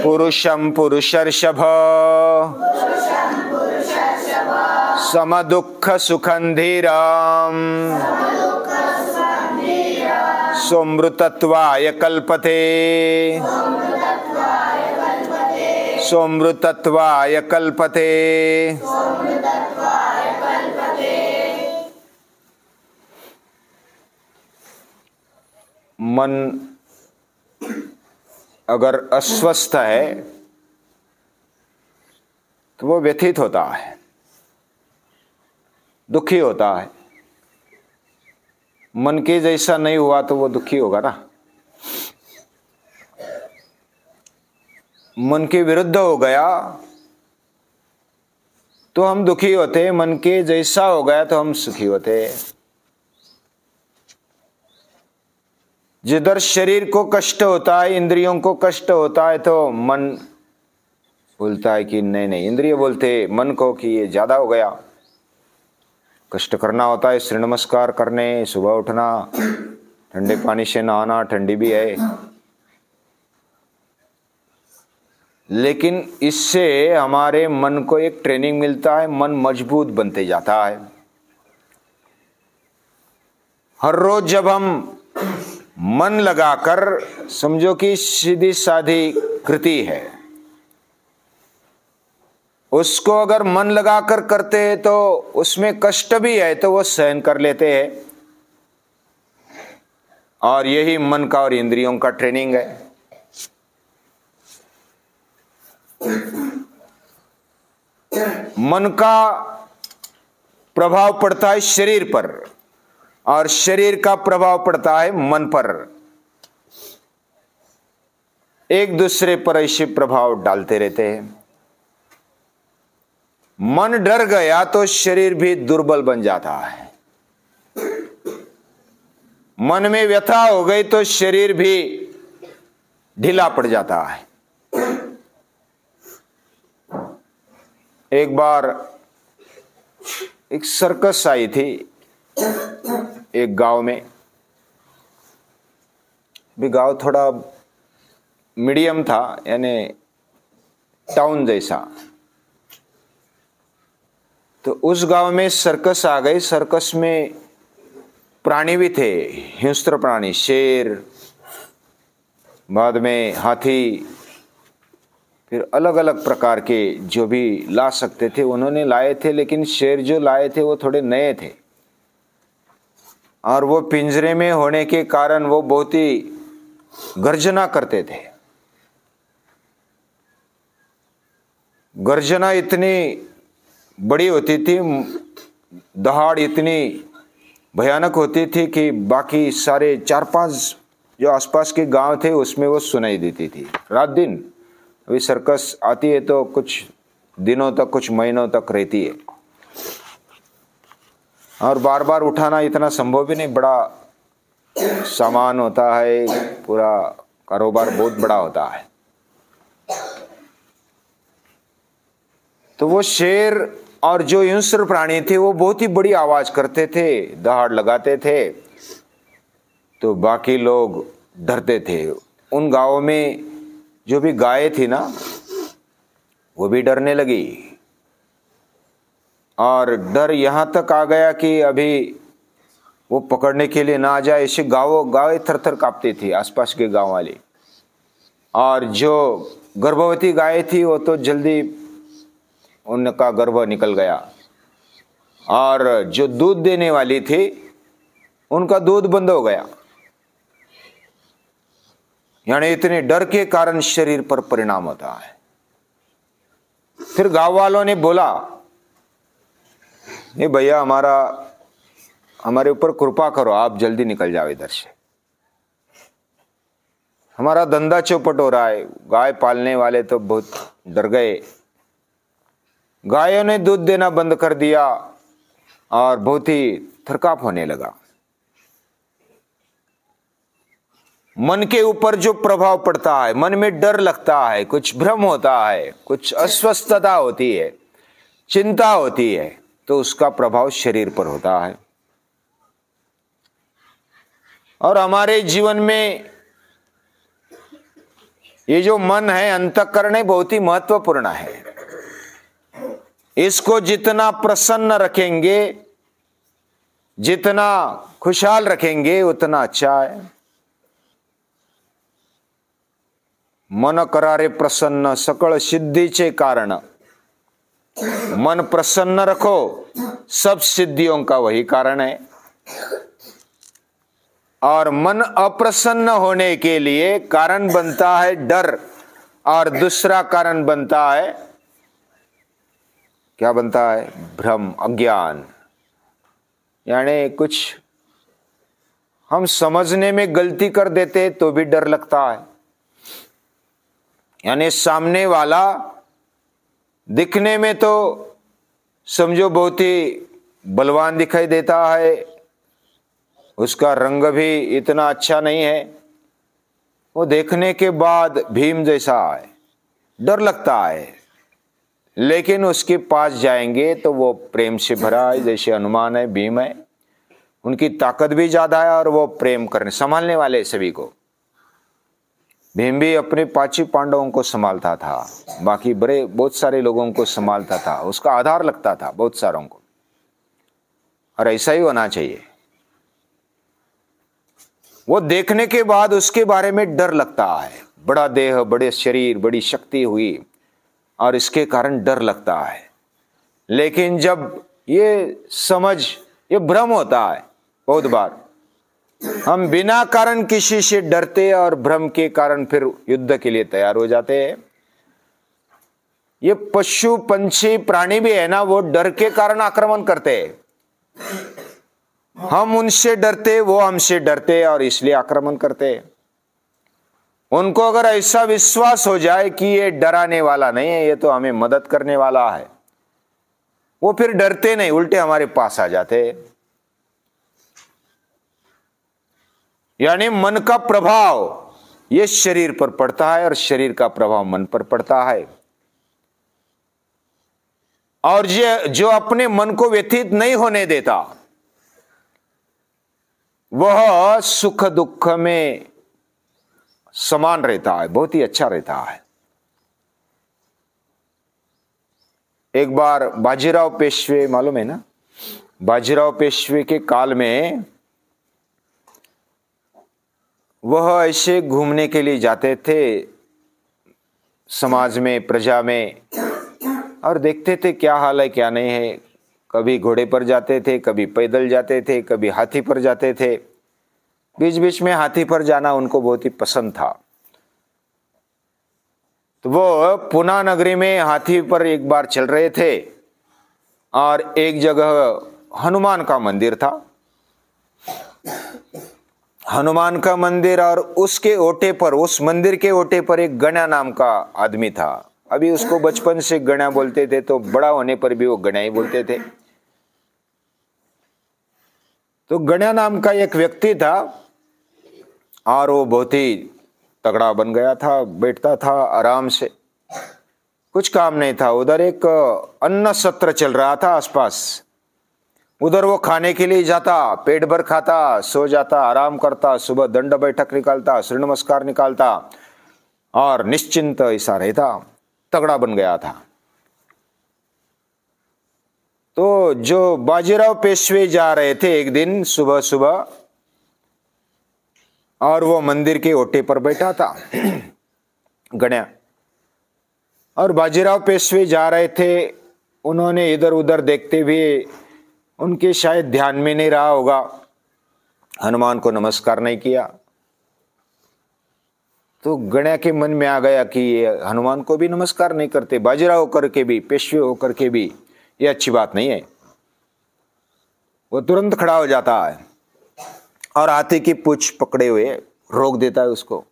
पुरुषं पुरुषर्षभ समदुःख सुखं धीरं सोमृतत्वाय कल्पते सोमृतत्वाय कल्पते। मन अगर अस्वस्थ है तो वो व्यथित होता है, दुखी होता है। मन के जैसा नहीं हुआ तो वो दुखी होगा ना। मन के विरुद्ध हो गया तो हम दुखी होते, मन के जैसा हो गया तो हम सुखी होते। जिधर शरीर को कष्ट होता है, इंद्रियों को कष्ट होता है, तो मन बोलता है कि नहीं नहीं, इंद्रिय बोलते मन को कि ये ज्यादा हो गया, कष्ट करना होता है, सूर्य नमस्कार करने, सुबह उठना, ठंडे पानी से नहाना, ठंडी भी है। लेकिन इससे हमारे मन को एक ट्रेनिंग मिलता है, मन मजबूत बनते जाता है। हर रोज जब हम मन लगाकर, समझो कि सीधी साधी कृति है, उसको अगर मन लगाकर करते हैं तो उसमें कष्ट भी है तो वो सहन कर लेते हैं। और यही मन का और इंद्रियों का ट्रेनिंग है। मन का प्रभाव पड़ता है शरीर पर और शरीर का प्रभाव पड़ता है मन पर। एक दूसरे पर ऐसे प्रभाव डालते रहते हैं। मन डर गया तो शरीर भी दुर्बल बन जाता है। मन में व्यथा हो गई तो शरीर भी ढीला पड़ जाता है। एक बार एक सर्कस आई थी एक गांव में। भी गांव थोड़ा मीडियम था, यानी टाउन जैसा। तो उस गांव में सर्कस आ गई। सर्कस में प्राणी भी थे, हिंस्र प्राणी, शेर, बाद में हाथी, फिर अलग अलग प्रकार के जो भी ला सकते थे उन्होंने लाए थे। लेकिन शेर जो लाए थे वो थोड़े नए थे और वो पिंजरे में होने के कारण वो बहुत ही गर्जना करते थे। गर्जना इतनी बड़ी होती थी, दहाड़ इतनी भयानक होती थी कि बाकी सारे 4-5 जो आसपास के गांव थे उसमें वो सुनाई देती थी रात दिन। अभी सर्कस आती है तो कुछ दिनों तक, कुछ महीनों तक रहती है और बार बार उठाना इतना संभव भी नहीं। बड़ा सामान होता है, पूरा कारोबार बहुत बड़ा होता है। तो वो शेर और जो हिंस्र प्राणी थे वो बहुत ही बड़ी आवाज करते थे, दहाड़ लगाते थे, तो बाकी लोग डरते थे। उन गांवों में जो भी गाय थी ना वो भी डरने लगी और डर यहां तक आ गया कि अभी वो पकड़ने के लिए ना आ जाए, ऐसे गाय थर-थर कांपती थी आसपास के गांव वाले। और जो गर्भवती गाय थी वो तो जल्दी उनका गर्भ निकल गया और जो दूध देने वाली थी उनका दूध बंद हो गया। यानी इतने डर के कारण शरीर पर परिणाम होता है। फिर गांव वालों ने बोला, नहीं भैया, हमारे ऊपर कृपा करो, आप जल्दी निकल जाओ इधर से, हमारा धंधा चौपट हो रहा है। गाय पालने वाले तो बहुत डर गए। गायों ने दूध देना बंद कर दिया और बहुत ही थरकाप होने लगा। मन के ऊपर जो प्रभाव पड़ता है, मन में डर लगता है, कुछ भ्रम होता है, कुछ अस्वस्थता होती है, चिंता होती है, तो उसका प्रभाव शरीर पर होता है। और हमारे जीवन में ये जो मन है, अंतःकरण है, बहुत ही महत्वपूर्ण है। इसको जितना प्रसन्न रखेंगे, जितना खुशहाल रखेंगे, उतना अच्छा है। मन करारे प्रसन्न सकळ सिद्धीचे कारण। मन प्रसन्न रखो, सब सिद्धियों का वही कारण है। और मन अप्रसन्न होने के लिए कारण बनता है डर, और दूसरा कारण बनता है, क्या बनता है? भ्रम, अज्ञान। यानी कुछ हम समझने में गलती कर देते तो भी डर लगता है। यानी सामने वाला दिखने में तो समझो बहुत ही बलवान दिखाई देता है, उसका रंग भी इतना अच्छा नहीं है, वो देखने के बाद भीम जैसा है, डर लगता है। लेकिन उसके पास जाएंगे तो वो प्रेम से भरा है, जैसे हनुमान है, भीम है, उनकी ताकत भी ज्यादा है और वो प्रेम करने संभालने वाले सभी को। भीम भी अपने 5 पांडवों को संभालता था, बाकी बड़े बहुत सारे लोगों को संभालता था, उसका आधार लगता था बहुत सारों को। और ऐसा ही होना चाहिए। वो देखने के बाद उसके बारे में डर लगता है, बड़ा देह, बड़े शरीर, बड़ी शक्ति हुई, और इसके कारण डर लगता है। लेकिन जब ये समझ, ये भ्रम होता है, बहुत बार हम बिना कारण किसी से डरते और भ्रम के कारण फिर युद्ध के लिए तैयार हो जाते हैं। ये पशु पंछी प्राणी भी है ना, वो डर के कारण आक्रमण करते हैं। हम उनसे डरते, वो हमसे डरते और इसलिए आक्रमण करते हैं। उनको अगर ऐसा विश्वास हो जाए कि ये डराने वाला नहीं है, ये तो हमें मदद करने वाला है, वो फिर डरते नहीं, उल्टे हमारे पास आ जाते हैं। यानी मन का प्रभाव ये शरीर पर पड़ता है और शरीर का प्रभाव मन पर पड़ता है। और ये जो अपने मन को व्यथित नहीं होने देता, वह सुख दुख में समान रहता है, बहुत ही अच्छा रहता है। एक बार बाजीराव पेशवे, मालूम है ना, बाजीराव पेशवे के काल में वह ऐसे घूमने के लिए जाते थे समाज में, प्रजा में, और देखते थे क्या हाल है क्या नहीं है। कभी घोड़े पर जाते थे, कभी पैदल जाते थे, कभी हाथी पर जाते थे। बीच बीच में हाथी पर जाना उनको बहुत ही पसंद था। तो वो पुना नगरी में हाथी पर एक बार चल रहे थे और एक जगह हनुमान का मंदिर था। हनुमान का मंदिर, और उसके ओटे पर, उस मंदिर के ओटे पर एक गण्या नाम का आदमी था। अभी उसको बचपन से गण्या बोलते थे, तो बड़ा होने पर भी वो गण्या ही बोलते थे। तो गण्या नाम का एक व्यक्ति था और वो बहुत ही तगड़ा बन गया था, बैठता था आराम से, कुछ काम नहीं था। उधर एक अन्न सत्र चल रहा था आसपास, उधर वो खाने के लिए जाता, पेट भर खाता, सो जाता, आराम करता, सुबह दंड बैठक निकालता, सूर्य नमस्कार निकालता और निश्चिंत ऐसा रहता, तगड़ा बन गया था। तो जो बाजीराव पेशवे जा रहे थे एक दिन सुबह सुबह, और वो मंदिर के ओटे पर बैठा था गण्या, और बाजीराव पेशवे जा रहे थे। उन्होंने इधर उधर देखते हुए, उनके शायद ध्यान में नहीं रहा होगा, हनुमान को नमस्कार नहीं किया। तो गण्या के मन में आ गया कि ये हनुमान को भी नमस्कार नहीं करते, बाजीराव होकर के भी, पेशवे होकर के भी, ये अच्छी बात नहीं है। वो तुरंत खड़ा हो जाता है और हाथी की पूंछ पकड़े हुए रोक देता है उसको।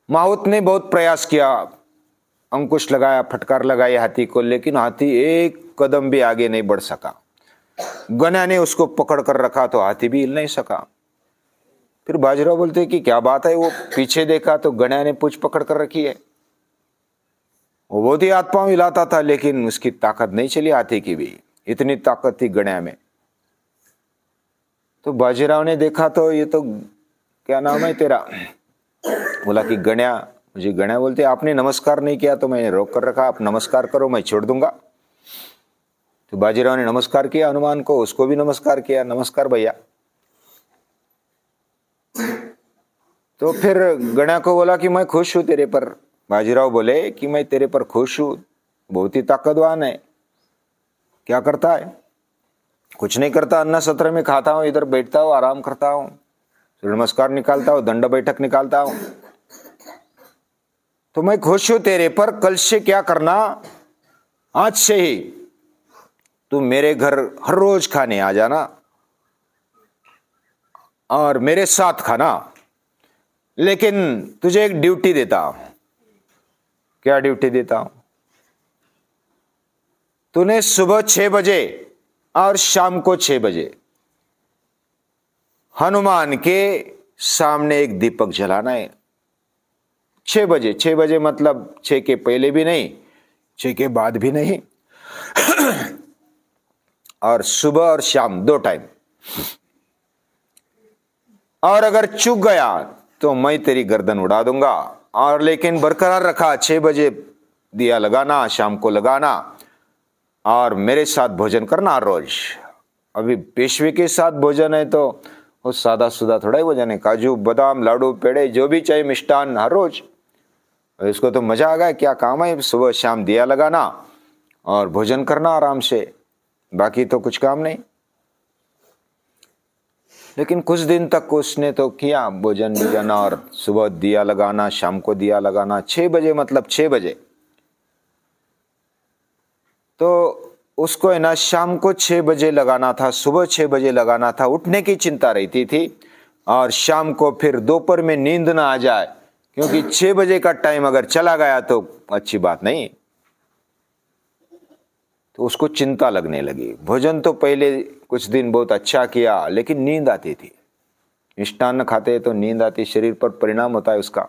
माहुत ने बहुत प्रयास किया, अंकुश लगाया, फटकार लगाई हाथी को, लेकिन हाथी एक कदम भी आगे नहीं बढ़ सका। गण्या ने उसको पकड़ कर रखा तो हाथी भी हिल नहीं सका। फिर बाजीराव बोलते कि क्या बात है, वो पीछे देखा तो गण्या ने पूंछ पकड़ कर रखी है। वो बहुत ही हाथ पांव हिलाता था, लेकिन उसकी ताकत नहीं चली हाथी की भी, इतनी ताकत थी गण्या में। तो बाजीराव ने देखा तो ये तो क्या नाम है तेरा, बोला कि गण्या। मुझे गणा बोलते आपने नमस्कार नहीं किया तो मैंने रोक कर रखा, आप नमस्कार करो मैं छोड़ दूंगा। तो बाजीराव ने नमस्कार किया हनुमान को, उसको भी नमस्कार किया, नमस्कार भैया। तो फिर गणा को बोला कि मैं खुश हूं तेरे पर। बाजीराव बोले कि मैं तेरे पर खुश हूं, बहुत ही ताकतवान है। क्या करता है? कुछ नहीं करता, अन्न सत्र में खाता हूं, इधर बैठता हूं, आराम करता हूं, नमस्कार निकालता हूं, दंड बैठक निकालता हूं। तो मैं खुश हूं तेरे पर। कल से क्या करना, आज से ही तू मेरे घर हर रोज खाने आ जाना और मेरे साथ खाना। लेकिन तुझे एक ड्यूटी देता हूं। क्या ड्यूटी देता हूं? तूने सुबह 6 बजे और शाम को 6 बजे हनुमान के सामने एक दीपक जलाना है। 6 बजे, 6 बजे मतलब 6 के पहले भी नहीं, 6 के बाद भी नहीं, और सुबह और शाम 2 टाइम। और अगर चूक गया तो मैं तेरी गर्दन उड़ा दूंगा। और लेकिन बरकरार रखा, 6 बजे दिया लगाना, शाम को लगाना, और मेरे साथ भोजन करना रोज। अभी पेशवे के साथ भोजन है तो वो सादा सुदा थोड़ा ही भोजन है, काजू बादाम लाडू पेड़े जो भी चाहिए मिष्टान हर रोज। इसको तो मजा आ गया, क्या काम है सुबह शाम दिया लगाना और भोजन करना आराम से, बाकी तो कुछ काम नहीं। लेकिन कुछ दिन तक उसने तो किया भोजन भोजन, और सुबह दिया लगाना, शाम को दिया लगाना, 6 बजे मतलब 6 बजे। तो उसको है ना शाम को 6 बजे लगाना था, सुबह 6 बजे लगाना था, उठने की चिंता रहती थी। और शाम को फिर दोपहर में नींद ना आ जाए, क्योंकि 6 बजे का टाइम अगर चला गया तो अच्छी बात नहीं। तो उसको चिंता लगने लगी। भोजन तो पहले कुछ दिन बहुत अच्छा किया, लेकिन नींद आती थी। मिष्टान्न खाते तो नींद आती, शरीर पर परिणाम होता है उसका।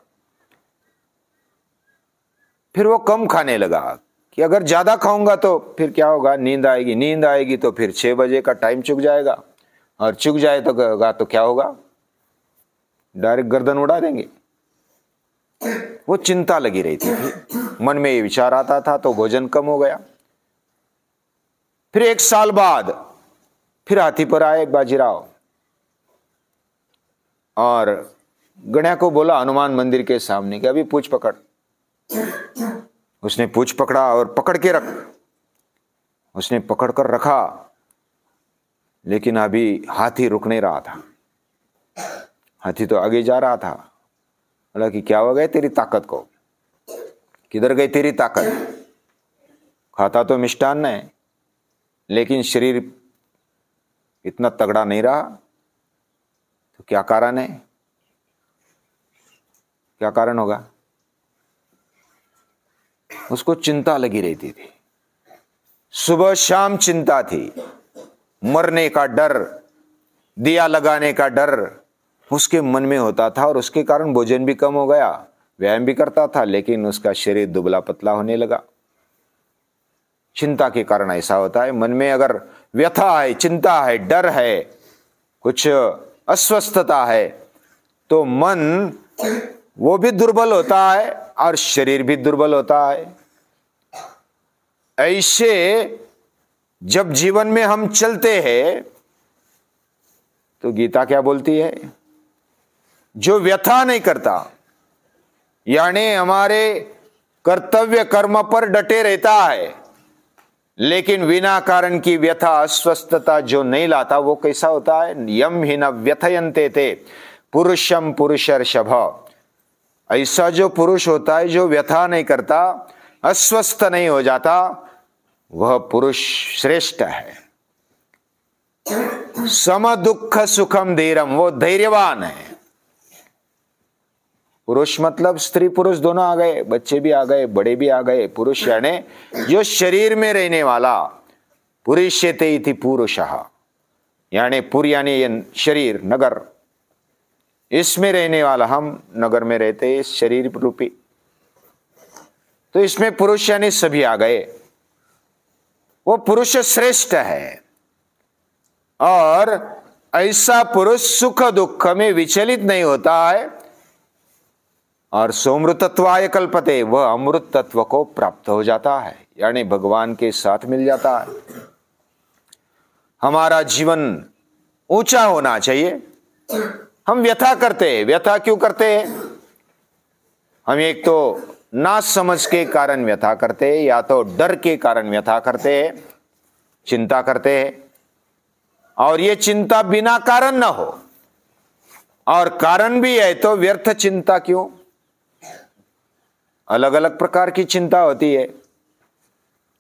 फिर वो कम खाने लगा कि अगर ज्यादा खाऊंगा तो फिर क्या होगा, नींद आएगी, नींद आएगी तो फिर 6 बजे का टाइम चुक जाएगा, और चुक जाए तो क्या होगा, डायरेक्ट गर्दन उड़ा देंगे। वो चिंता लगी रहती थी, मन में ये विचार आता था, तो भोजन कम हो गया। फिर 1 साल बाद फिर हाथी पर आए बाजीराव, और गणा को बोला हनुमान मंदिर के सामने कि अभी पूछ पकड़। उसने पूछ पकड़ा और पकड़ के रख, उसने पकड़ कर रखा, लेकिन अभी हाथी रुक नहीं रहा था। हाथी तो आगे जा रहा था। बोला कि क्या हो गया तेरी ताकत को, किधर गई तेरी ताकत? खाता तो मिष्टान्न है, लेकिन शरीर इतना तगड़ा नहीं रहा, तो क्या कारण है? क्या कारण होगा? उसको चिंता लगी रहती थी, सुबह शाम चिंता थी, मरने का डर, दिया लगाने का डर उसके मन में होता था, और उसके कारण भोजन भी कम हो गया, व्यायाम भी करता था, लेकिन उसका शरीर दुबला पतला होने लगा। चिंता के कारण ऐसा होता है। मन में अगर व्यथा है, चिंता है, डर है, कुछ अस्वस्थता है, तो मन वो भी दुर्बल होता है और शरीर भी दुर्बल होता है। ऐसे जब जीवन में हम चलते हैं तो गीता क्या बोलती है? जो व्यथा नहीं करता, यानी हमारे कर्तव्य कर्म पर डटे रहता है, लेकिन बिना कारण की व्यथा अस्वस्थता जो नहीं लाता, वो कैसा होता है? यम ही न व्यथयन्ते ते पुरुषम पुरुषर्षभ। ऐसा जो पुरुष होता है जो व्यथा नहीं करता, अस्वस्थ नहीं हो जाता, वह पुरुष श्रेष्ठ है। सम दुख सुखम धीरम, वो धैर्यवान है। पुरुष मतलब स्त्री पुरुष दोनों आ गए, बच्चे भी आ गए, बड़े भी आ गए। पुरुष यानी जो शरीर में रहने वाला, पुरुषेते इति पुरुषः, यानी पुर यानी ये शरीर, नगर, इसमें रहने वाला, हम नगर में रहते हैं, शरीर रूपी, तो इसमें पुरुष यानी सभी आ गए। वो पुरुष श्रेष्ठ है, और ऐसा पुरुष सुख दुख में विचलित नहीं होता है, और सोमृतत्वाय कल्पते, वह अमृत तत्व को प्राप्त हो जाता है, यानी भगवान के साथ मिल जाता है। हमारा जीवन ऊंचा होना चाहिए। हम व्यथा करते हैं, व्यथा क्यों करते हैं? हम एक तो ना समझ के कारण व्यथा करते हैं, या तो डर के कारण व्यथा करते हैं, चिंता करते हैं। और ये चिंता बिना कारण ना हो, और कारण भी है तो व्यर्थ चिंता क्यों? अलग अलग प्रकार की चिंता होती है।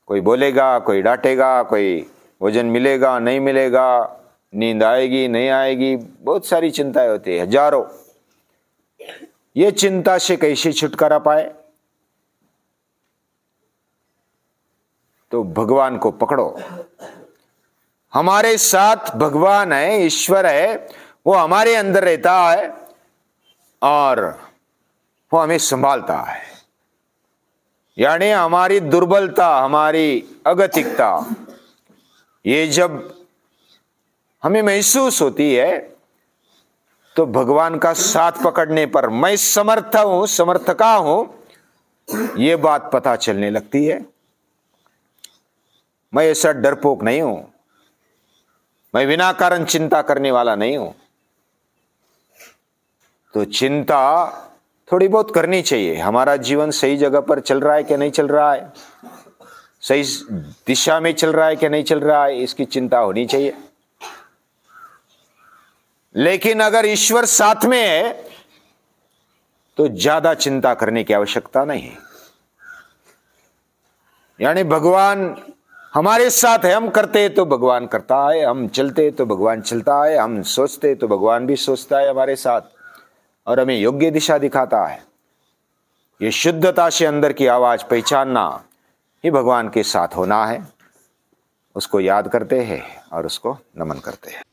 कोई बोलेगा, कोई डांटेगा, कोई भोजन मिलेगा नहीं मिलेगा, नींद आएगी नहीं आएगी, बहुत सारी चिंताएं होती है, हजारों। ये चिंता से कैसे छुटकारा पाए? तो भगवान को पकड़ो। हमारे साथ भगवान है, ईश्वर है, वो हमारे अंदर रहता है और वो हमें संभालता है। यानी हमारी दुर्बलता, हमारी अगतिकता, ये जब हमें महसूस होती है तो भगवान का साथ पकड़ने पर मैं समर्थ हूं, समर्थका हूं, ये बात पता चलने लगती है। मैं ऐसा डरपोक नहीं हूं, मैं बिना कारण चिंता करने वाला नहीं हूं। तो चिंता थोड़ी बहुत करनी चाहिए। हमारा जीवन सही जगह पर चल रहा है कि नहीं चल रहा है, सही दिशा में चल रहा है कि नहीं चल रहा है, इसकी चिंता होनी चाहिए। लेकिन अगर ईश्वर साथ में है तो ज्यादा चिंता करने की आवश्यकता नहीं है। यानी भगवान हमारे साथ है, हम करते तो भगवान करता है, हम चलते तो भगवान चलता है, हम सोचते तो भगवान भी सोचता है हमारे साथ और हमें योग्य दिशा दिखाता है। ये शुद्धता से अंदर की आवाज पहचानना ही भगवान के साथ होना है। उसको याद करते हैं और उसको नमन करते हैं।